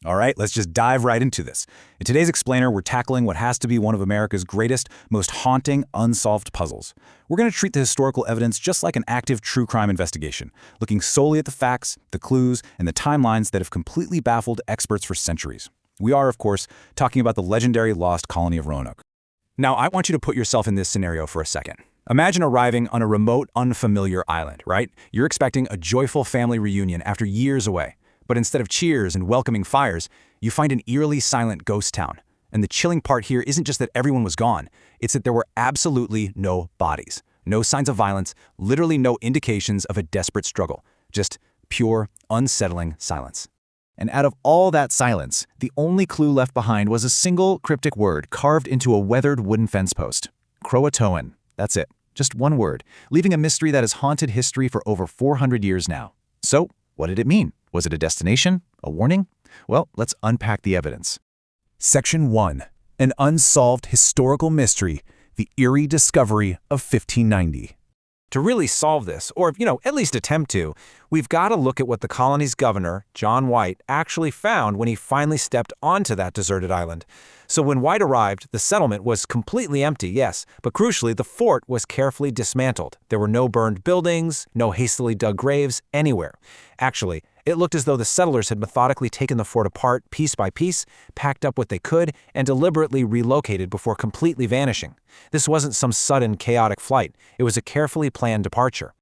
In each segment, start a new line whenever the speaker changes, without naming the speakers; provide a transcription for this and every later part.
All right, let's just dive right into this. In today's explainer, we're tackling what has to be one of America's greatest, most haunting, unsolved puzzles. We're going to treat the historical evidence just like an active true crime investigation, looking solely at the facts, the clues, and the timelines that have completely baffled experts for centuries. We are, of course, talking about the legendary lost colony of Roanoke. Now, I want you to put yourself in this scenario for a second. Imagine arriving on a remote, unfamiliar island, right? You're expecting a joyful family reunion after years away. But instead of cheers and welcoming fires, you find an eerily silent ghost town. And the chilling part here isn't just that everyone was gone, it's that there were absolutely no bodies, no signs of violence, literally no indications of a desperate struggle, just pure, unsettling silence. And out of all that silence, the only clue left behind was a single cryptic word carved into a weathered wooden fence post. Croatoan. That's it. Just one word, leaving a mystery that has haunted history for over 400 years now. So, what did it mean? Was it a destination? A warning? Well, let's unpack the evidence. Section 1. An unsolved historical mystery, the eerie discovery of 1590.
To really solve this, or, at least attempt to, we've got to look at what the colony's governor, John White, actually found when he finally stepped onto that deserted island. So when White arrived, the settlement was completely empty, yes, but crucially, the fort was carefully dismantled. There were no burned buildings, no hastily dug graves, anywhere. Actually, it looked as though the settlers had methodically taken the fort apart piece by piece, packed up what they could, and deliberately relocated before completely vanishing. This wasn't some sudden, chaotic flight. It was a carefully planned departure.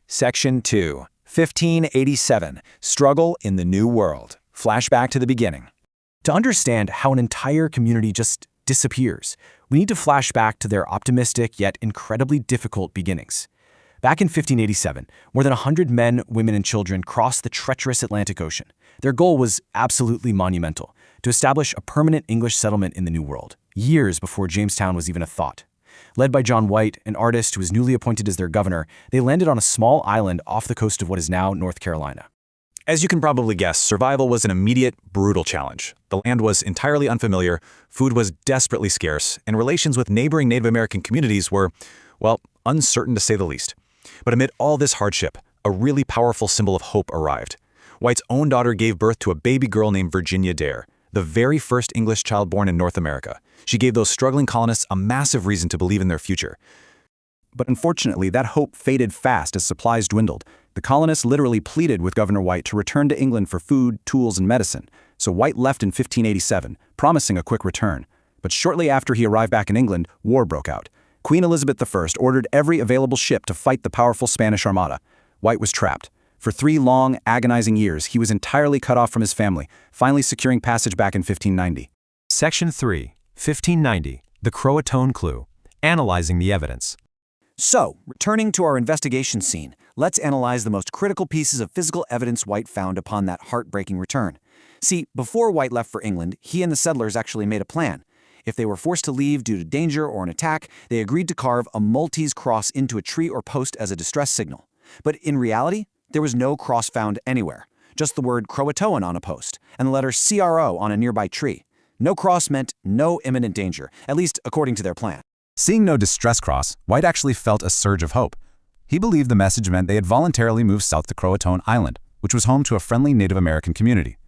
Section 2. 1587. Struggle in the New World. Flashback to the beginning. To understand how an entire community just disappears, we need to flash back to their optimistic yet incredibly difficult beginnings. Back in 1587, more than 100 men, women, and children crossed the treacherous Atlantic Ocean. Their goal was absolutely monumental, to establish a permanent English settlement in the New World, years before Jamestown was even a thought. Led by John White, an artist who was newly appointed as their governor, they landed on a small island off the coast of what is now North Carolina. As you can probably guess, survival was an immediate, brutal challenge. The land was entirely unfamiliar, food was desperately scarce, and relations with neighboring Native American communities were, well, uncertain to say the least. But amid all this hardship, a really powerful symbol of hope arrived. White's own daughter gave birth to a baby girl named Virginia Dare, the very first English child born in North America. She gave those struggling colonists a massive reason to believe in their future. But unfortunately, that hope faded fast as supplies dwindled. The colonists literally pleaded with Governor White to return to England for food, tools, and medicine. So White left in 1587, promising a quick return. But shortly after he arrived back in England, war broke out. Queen Elizabeth I ordered every available ship to fight the powerful Spanish Armada. White was trapped. For 3 long, agonizing years, he was entirely cut off from his family, finally securing passage back in 1590.
Section 3, 1590, the Croatoan clue, analyzing the evidence.
So, returning to our investigation scene, let's analyze the most critical pieces of physical evidence White found upon that heartbreaking return. See, before White left for England, he and the settlers actually made a plan. If they were forced to leave due to danger or an attack, they agreed to carve a Maltese cross into a tree or post as a distress signal. But in reality, there was no cross found anywhere, just the word Croatoan on a post, and the letter CRO on a nearby tree. No cross meant no imminent danger, at least according to their plan.
Seeing no distress cross, White actually felt a surge of hope. He believed the message meant they had voluntarily moved south to Croatoan Island, which was home to a friendly Native American community.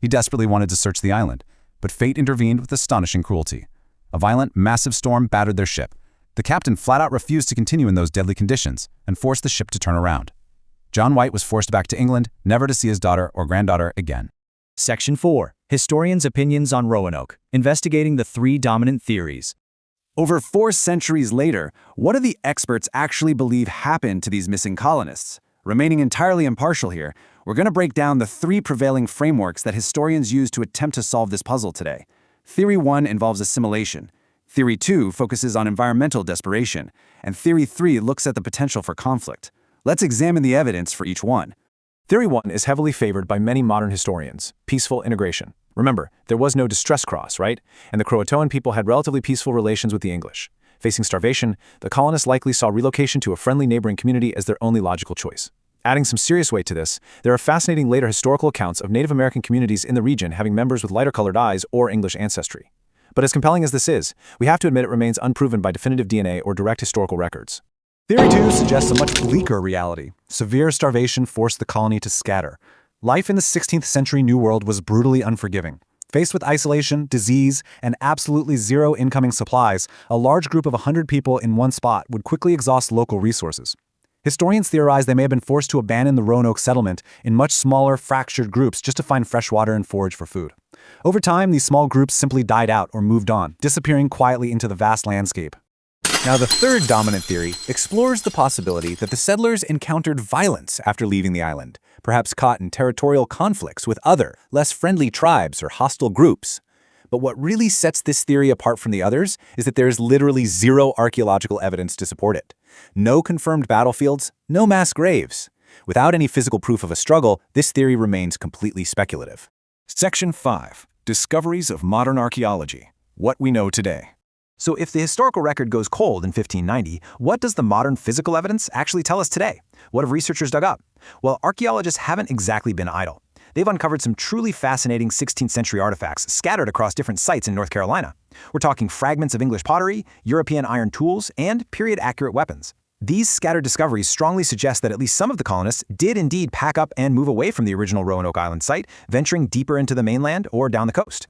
He desperately wanted to search the island, but fate intervened with astonishing cruelty. A violent, massive storm battered their ship. The captain flat out refused to continue in those deadly conditions and forced the ship to turn around. John White was forced back to England, never to see his daughter or granddaughter again.
Section 4. Historians' opinions on Roanoke, investigating the 3 dominant theories.
Over 4 centuries later, what do the experts actually believe happened to these missing colonists? Remaining entirely impartial here, we're going to break down the 3 prevailing frameworks that historians use to attempt to solve this puzzle today. Theory 1 involves assimilation. Theory 2 focuses on environmental desperation. And Theory 3 looks at the potential for conflict. Let's examine the evidence for each one.
Theory 1 is heavily favored by many modern historians: peaceful integration. Remember, there was no distress cross, right? And the Croatoan people had relatively peaceful relations with the English. Facing starvation, the colonists likely saw relocation to a friendly neighboring community as their only logical choice. Adding some serious weight to this, there are fascinating later historical accounts of Native American communities in the region having members with lighter-colored eyes or English ancestry. But as compelling as this is, we have to admit it remains unproven by definitive DNA or direct historical records.
Theory 2 suggests a much bleaker reality. Severe starvation forced the colony to scatter.
Life in the 16th century New World was brutally unforgiving. Faced with isolation, disease, and absolutely zero incoming supplies, a large group of 100 people in one spot would quickly exhaust local resources. Historians theorize they may have been forced to abandon the Roanoke settlement in much smaller, fractured groups just to find fresh water and forage for food. Over time, these small groups simply died out or moved on, disappearing quietly into the vast landscape. Now, the third dominant theory explores the possibility that the settlers encountered violence after leaving the island, perhaps caught in territorial conflicts with other, less friendly tribes or hostile groups. But what really sets this theory apart from the others is that there is literally zero archaeological evidence to support it. No confirmed battlefields, no mass graves. Without any physical proof of a struggle, this theory remains completely speculative.
Section 5. Discoveries of Modern Archaeology. What we know today.
So if the historical record goes cold in 1590, what does the modern physical evidence actually tell us today? What have researchers dug up? Well, archaeologists haven't exactly been idle. They've uncovered some truly fascinating 16th century artifacts scattered across different sites in North Carolina. We're talking fragments of English pottery, European iron tools, and period-accurate weapons. These scattered discoveries strongly suggest that at least some of the colonists did indeed pack up and move away from the original Roanoke Island site, venturing deeper into the mainland or down the coast.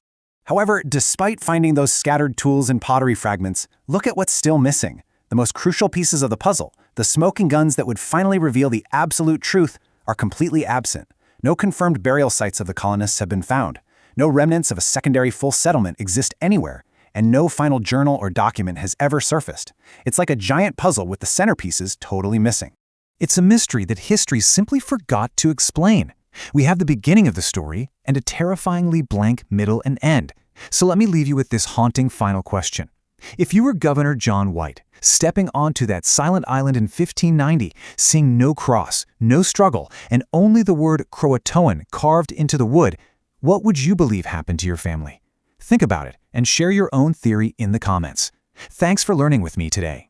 However, despite finding those scattered tools and pottery fragments, look at what's still missing. The most crucial pieces of the puzzle, the smoking guns that would finally reveal the absolute truth, are completely absent. No confirmed burial sites of the colonists have been found. No remnants of a secondary full settlement exist anywhere, and no final journal or document has ever surfaced. It's like a giant puzzle with the centerpieces totally missing.
It's a mystery that history simply forgot to explain. We have the beginning of the story and a terrifyingly blank middle and end. So let me leave you with this haunting final question. If you were Governor John White, stepping onto that silent island in 1590, seeing no cross, no struggle, and only the word Croatoan carved into the wood, what would you believe happened to your family? Think about it and share your own theory in the comments. Thanks for learning with me today.